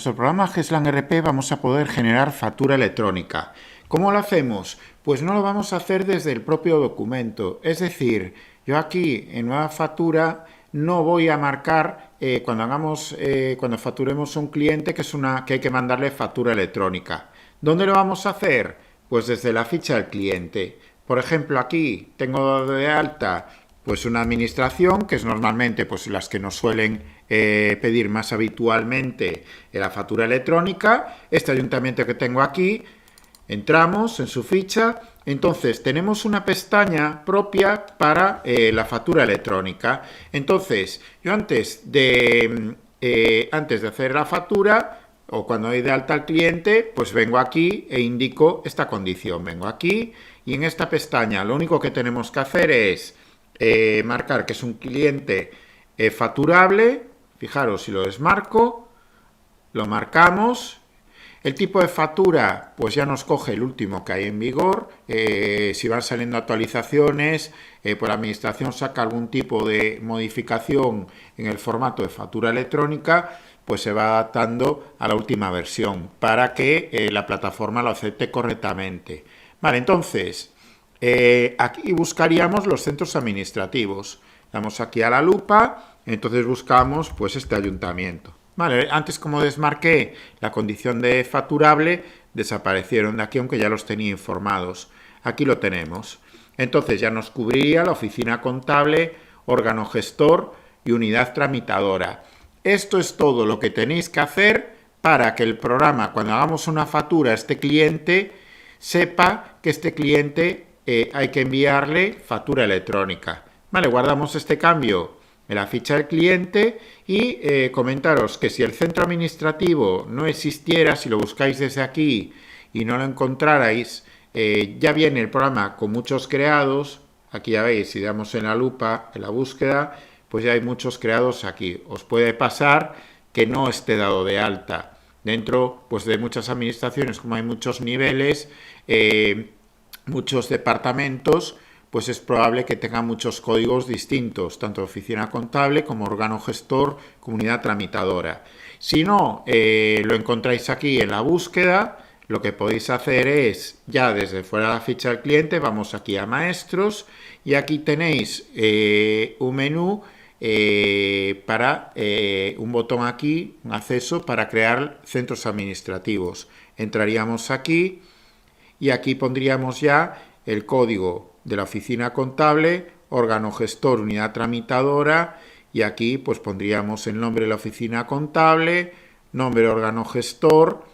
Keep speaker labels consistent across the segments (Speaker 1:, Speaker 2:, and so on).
Speaker 1: nuestro programa GESLAN RP vamos a poder generar factura electrónica. ¿Cómo lo hacemos? Pues no lo vamos a hacer desde el propio documento. Es decir, yo aquí en nueva factura no voy a marcar cuando facturemos a un cliente que hay que mandarle factura electrónica. ¿Dónde lo vamos a hacer? Pues desde la ficha del cliente. Por ejemplo, aquí tengo de alta pues una administración, que es normalmente pues las que nos suelen pedir más habitualmente la factura electrónica. Este ayuntamiento que tengo aquí, entramos en su ficha, entonces tenemos una pestaña propia para la factura electrónica. Entonces, yo antes de hacer la factura, o cuando doy de alta al cliente, pues vengo aquí e indico esta condición. Vengo aquí y en esta pestaña lo único que tenemos que hacer es marcar que es un cliente facturable. Fijaros, si lo desmarco, lo marcamos. El tipo de factura, pues ya nos coge el último que hay en vigor. Si van saliendo actualizaciones, pues la administración saca algún tipo de modificación en el formato de factura electrónica, pues se va adaptando a la última versión para que la plataforma lo acepte correctamente. Vale, entonces, aquí buscaríamos los centros administrativos. Damos aquí a la lupa, entonces buscamos pues este ayuntamiento. Vale, antes como desmarqué la condición de facturable, desaparecieron de aquí, aunque ya los tenía informados. Aquí lo tenemos. Entonces ya nos cubriría la oficina contable, órgano gestor y unidad tramitadora. Esto es todo lo que tenéis que hacer para que el programa, cuando hagamos una factura a este cliente, sepa que este cliente hay que enviarle factura electrónica. Vale, guardamos este cambio en la ficha del cliente y comentaros que si el centro administrativo no existiera, si lo buscáis desde aquí y no lo encontrarais, ya viene el programa con muchos creados. Aquí ya veis, si damos en la lupa, en la búsqueda, pues ya hay muchos creados aquí. Os puede pasar que no esté dado de alta. Dentro pues, de muchas administraciones, como hay muchos niveles, muchos departamentos, pues es probable que tenga muchos códigos distintos, tanto oficina contable como órgano gestor, comunidad tramitadora. Si no lo encontráis aquí en la búsqueda, lo que podéis hacer es, ya desde fuera de la ficha del cliente, vamos aquí a maestros y aquí tenéis un menú para un botón aquí, un acceso para crear centros administrativos. Entraríamos aquí y aquí pondríamos ya el código de la oficina contable, órgano gestor, unidad tramitadora, y aquí pues pondríamos el nombre de la oficina contable, nombre de órgano gestor,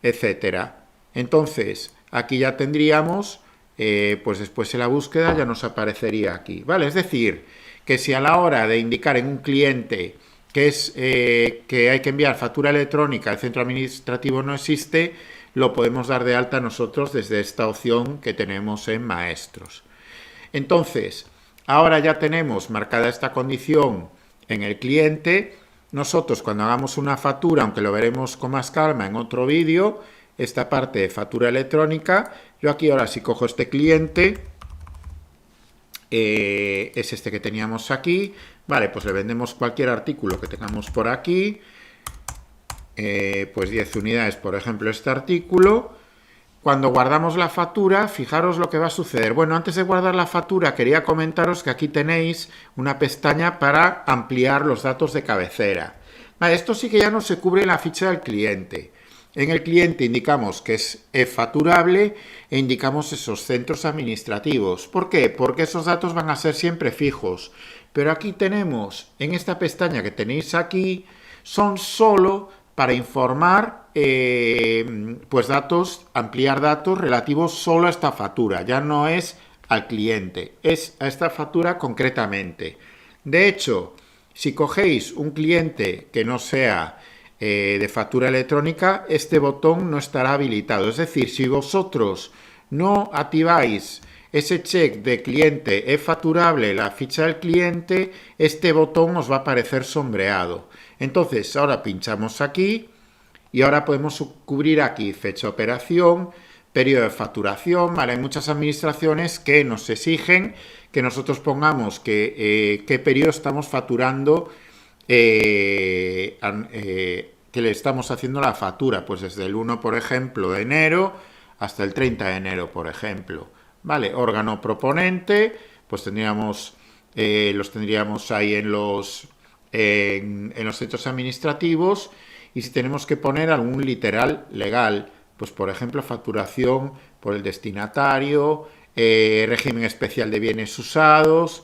Speaker 1: etcétera. Entonces, aquí ya tendríamos, pues después en la búsqueda ya nos aparecería aquí, ¿vale? Es decir, que si a la hora de indicar en un cliente que hay que enviar factura electrónica, el centro administrativo no existe, lo podemos dar de alta nosotros desde esta opción que tenemos en maestros. Entonces, ahora ya tenemos marcada esta condición en el cliente. Nosotros cuando hagamos una factura, aunque lo veremos con más calma en otro vídeo, esta parte de factura electrónica, yo aquí ahora si cojo este cliente, es este que teníamos aquí, vale, pues le vendemos cualquier artículo que tengamos por aquí, pues 10 unidades, por ejemplo, este artículo. Cuando guardamos la factura, fijaros lo que va a suceder. Bueno, antes de guardar la factura, quería comentaros que aquí tenéis una pestaña para ampliar los datos de cabecera. Vale, esto sí que ya no se cubre en la ficha del cliente. En el cliente indicamos que es facturable e indicamos esos centros administrativos. ¿Por qué? Porque esos datos van a ser siempre fijos. Pero aquí tenemos, en esta pestaña que tenéis aquí, son solo para informar pues datos, ampliar datos relativos solo a esta factura. Ya no es al cliente, es a esta factura concretamente. De hecho, si cogéis un cliente que no sea de factura electrónica, este botón no estará habilitado. Es decir, si vosotros no activáis ese check de cliente es facturable, la ficha del cliente, este botón os va a aparecer sombreado. Entonces, ahora pinchamos aquí y ahora podemos cubrir aquí fecha de operación, periodo de facturación. Vale, hay muchas administraciones que nos exigen que nosotros pongamos qué periodo estamos facturando que le estamos haciendo la factura, pues desde el 1, por ejemplo, de enero hasta el 30 de enero, por ejemplo. Vale, órgano proponente, pues los tendríamos ahí en los hechos administrativos, y si tenemos que poner algún literal legal, pues por ejemplo facturación por el destinatario, régimen especial de bienes usados,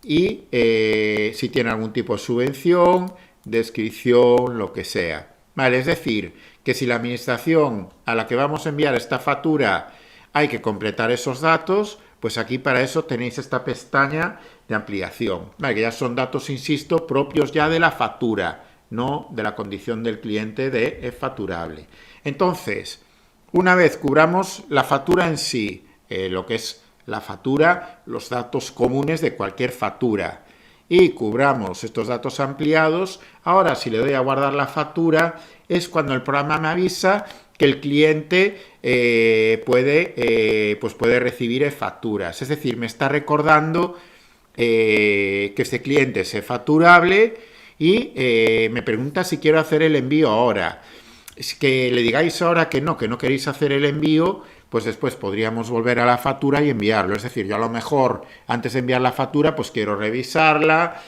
Speaker 1: y si tiene algún tipo de subvención, descripción, lo que sea. Vale, es decir, que si la administración a la que vamos a enviar esta factura hay que completar esos datos, pues aquí para eso tenéis esta pestaña de ampliación. Vale, que ya son datos, insisto, propios ya de la factura, no de la condición del cliente de facturable. Entonces, una vez cubramos la factura en sí, lo que es la factura, los datos comunes de cualquier factura, y cubramos estos datos ampliados, ahora si le doy a guardar la factura es cuando el programa me avisa que el cliente puede recibir facturas. Es decir, me está recordando que este cliente es facturable y me pregunta si quiero hacer el envío ahora. Es que le digáis ahora que no queréis hacer el envío, pues después podríamos volver a la factura y enviarlo. Es decir, yo a lo mejor antes de enviar la factura pues quiero revisarla,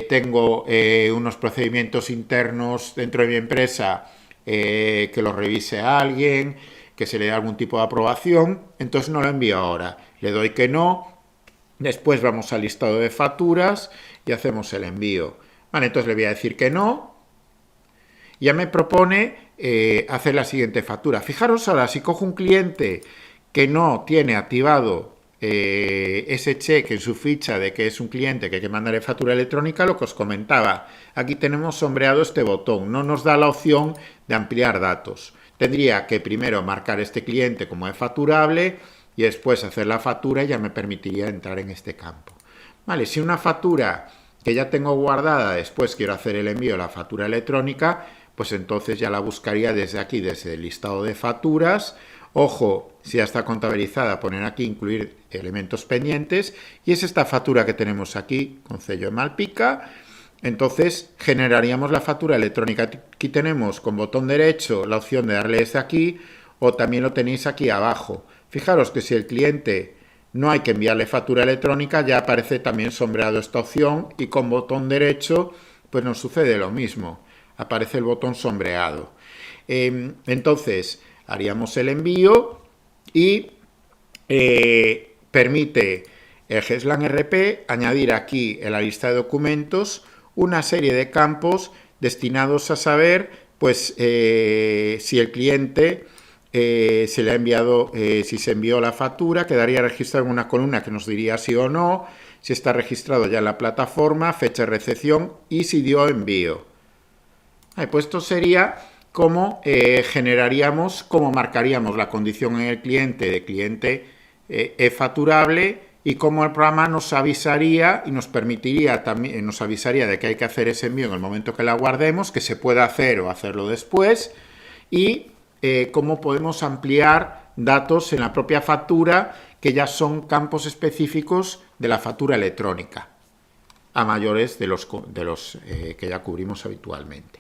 Speaker 1: tengo unos procedimientos internos dentro de mi empresa que lo revise a alguien, que se le dé algún tipo de aprobación, entonces no lo envío ahora. Le doy que no, después vamos al listado de facturas y hacemos el envío. Vale, entonces le voy a decir que no. Ya me propone hacer la siguiente factura. Fijaros ahora, si cojo un cliente que no tiene activado ese check en su ficha de que es un cliente que hay que mandarle factura electrónica, lo que os comentaba, aquí tenemos sombreado este botón, no nos da la opción de ampliar datos. Tendría que primero marcar este cliente como es facturable y después hacer la factura y ya me permitiría entrar en este campo. Vale, si una factura que ya tengo guardada, después quiero hacer el envío de la factura electrónica, pues entonces ya la buscaría desde aquí, desde el listado de facturas. Ojo, si ya está contabilizada, poner aquí incluir elementos pendientes, y es esta factura que tenemos aquí con sello de Malpica. Entonces generaríamos la factura electrónica. Aquí tenemos con botón derecho la opción de darle desde aquí, o también lo tenéis aquí abajo. Fijaros que si el cliente no hay que enviarle factura electrónica, ya aparece también sombreado esta opción, y con botón derecho pues nos sucede lo mismo, aparece el botón sombreado. Entonces haríamos el envío y permite el GESLAN RP añadir aquí en la lista de documentos una serie de campos destinados a saber pues si el cliente se le ha enviado, si se envió la factura, quedaría registrado en una columna que nos diría sí o no, si está registrado ya en la plataforma, fecha de recepción y si dio envío. Pues esto sería cómo generaríamos, cómo marcaríamos la condición en el cliente de cliente facturable, y cómo el programa nos avisaría y nos permitiría también, nos avisaría de que hay que hacer ese envío en el momento que la guardemos, que se pueda hacer o hacerlo después, y cómo podemos ampliar datos en la propia factura que ya son campos específicos de la factura electrónica, a mayores de los que ya cubrimos habitualmente.